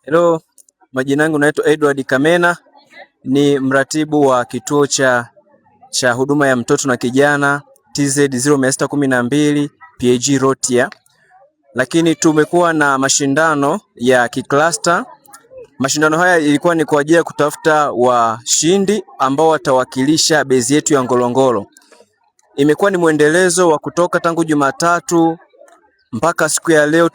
Hello, majina yangu naitwa Edward Kamena, ni mratibu wa kituo cha huduma ya mtoto na kijana TZ 0612 PAG Rotia. Lakini tumekuwa na mashindano ya kiklasta. Mashindano haya ilikuwa ni kwa ajili ya kutafuta washindi ambao watawakilisha bezi yetu ya Ngorongoro. Imekuwa ni mwendelezo wa kutoka tangu Jumatatu mpaka siku ya leo.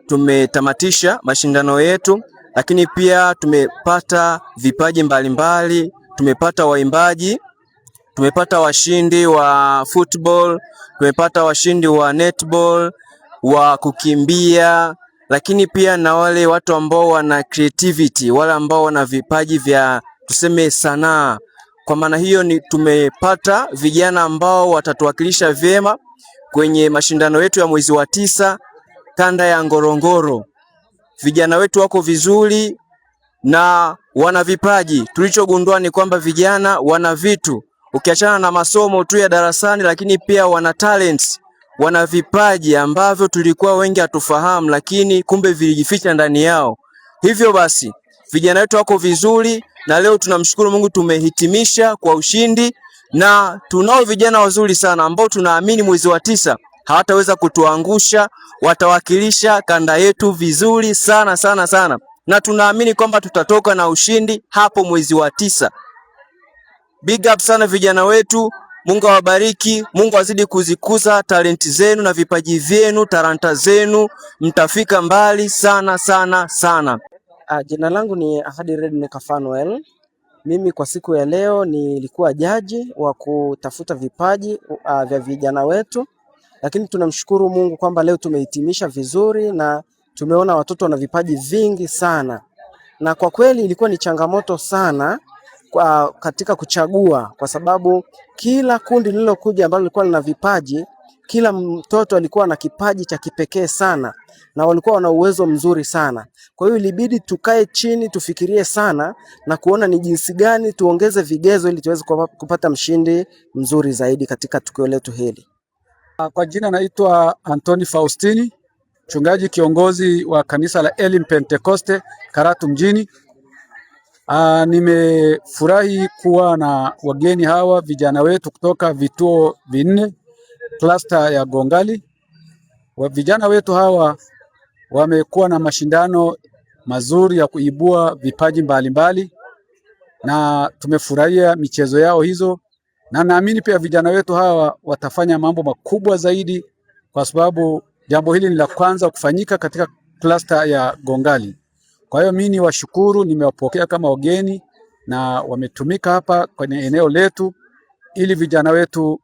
Tumetamatisha mashindano yetu, lakini pia tumepata vipaji mbalimbali. Tumepata waimbaji, tumepata washindi wa football, tumepata washindi wa netball, wa kukimbia, lakini pia na wale watu ambao wana creativity, wale ambao wana vipaji vya tuseme sanaa. Kwa maana hiyo tumepata vijana ambao watatuwakilisha vyema kwenye mashindano yetu ya mwezi wa 9 kanda ya Ngorongoro. Vijana wetu wako vizuri na wana vipaji. Tulichogundua ni kwamba vijana wana vitu, ukiachana na masomo tu ya darasani, lakini pia wana talents, wana vipaji ambavyo tulikuwa wengi hatufahamu, lakini kumbe vilijificha ndani yao. Hivyo basi vijana wetu wako vizuri na leo tunamshukuru Mungu tumehitimisha kwa ushindi, na tunao vijana wazuri sana ambao tunaamini mwezi wa 9 hawataweza kutuangusha, watawakilisha kanda yetu vizuri sana sana sana, na tunaamini kwamba tutatoka na ushindi hapo mwezi wa 9. Big up sana vijana wetu, Mungu awabariki, Mungu azidi kuzikuza talenti zenu na vipaji vyenu, talanta zenu, mtafika mbali sana sana sana. Jina langu ni Ahadi Redneck Fanuel. Mimi kwa siku ya leo nilikuwa jaji wa kutafuta vipaji vya vijana wetu, lakini tunamshukuru Mungu kwamba leo tumehitimisha vizuri na tumeona watoto wana vipaji vingi sana. Na kwa kweli ilikuwa ni changamoto sana katika kuchagua, kwa sababu kila kundi lililokuja ambalo lilikuwa lina vipaji, kila mtoto alikuwa na kipaji cha kipekee sana na walikuwa wana uwezo mzuri sana. Kwa hiyo ilibidi tukae chini tufikirie sana na kuona ni jinsi gani tuongeze vigezo ili tuweze kupata mshindi mzuri zaidi katika tukio letu hili. Kwa jina naitwa Anthony Faustini, mchungaji kiongozi wa kanisa la Elim Pentecoste Karatu mjini. Nimefurahi kuwa na wageni hawa vijana wetu kutoka vituo 4 cluster ya Gongali. Vijana wetu hawa wamekuwa na mashindano mazuri ya kuibua vipaji mbalimbali na tumefurahia michezo yao hizo, na naamini pia vijana wetu hawa watafanya mambo makubwa zaidi, kwa sababu jambo hili ni la kwanza kufanyika katika cluster ya Gongali. Kwa hiyo mimi niwashukuru, nimewapokea kama wageni na wametumika hapa kwenye eneo letu ili vijana wetu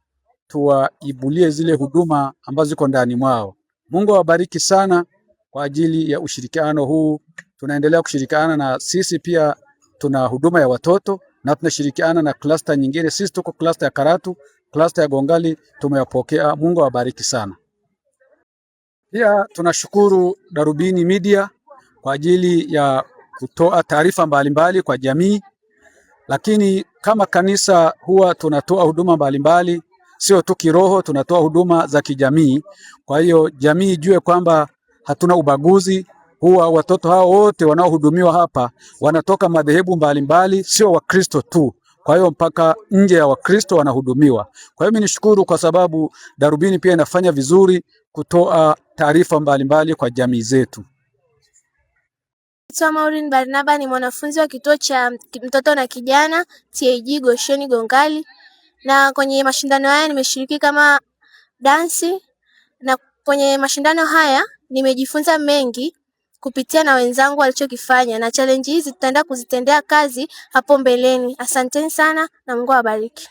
tuwaibulie zile huduma ambazo ziko ndani mwao. Mungu awabariki sana kwa ajili ya ushirikiano huu. Tunaendelea kushirikiana na sisi pia tuna huduma ya watoto na tunashirikiana na cluster nyingine. Sisi tuko cluster ya Karatu, cluster ya Gongali tumewapokea. Mungu awabariki sana. Pia tunashukuru Darubini Media kwa ajili ya kutoa taarifa mbalimbali kwa jamii. Lakini kama kanisa huwa tunatoa huduma mbalimbali, sio tu kiroho, tunatoa huduma za kijamii. Kwa hiyo jamii ijue kwamba hatuna ubaguzi. Huwa watoto hao wote wanaohudumiwa hapa wanatoka madhehebu mbalimbali, sio Wakristo tu. Kwa hiyo mpaka nje ya Wakristo wanahudumiwa. Kwa hiyo mimi nishukuru kwa sababu Darubini pia inafanya vizuri kutoa taarifa mbalimbali kwa jamii zetu. Maureen Barnaba ni mwanafunzi wa kituo cha mtoto na kijana TAG Gosheni Gongali, na kwenye mashindano haya nimeshiriki kama dansi, na kwenye mashindano haya nimejifunza mengi kupitia na wenzangu walichokifanya, na challenge hizi tutaenda kuzitendea kazi hapo mbeleni. Asanteni sana na Mungu awabariki.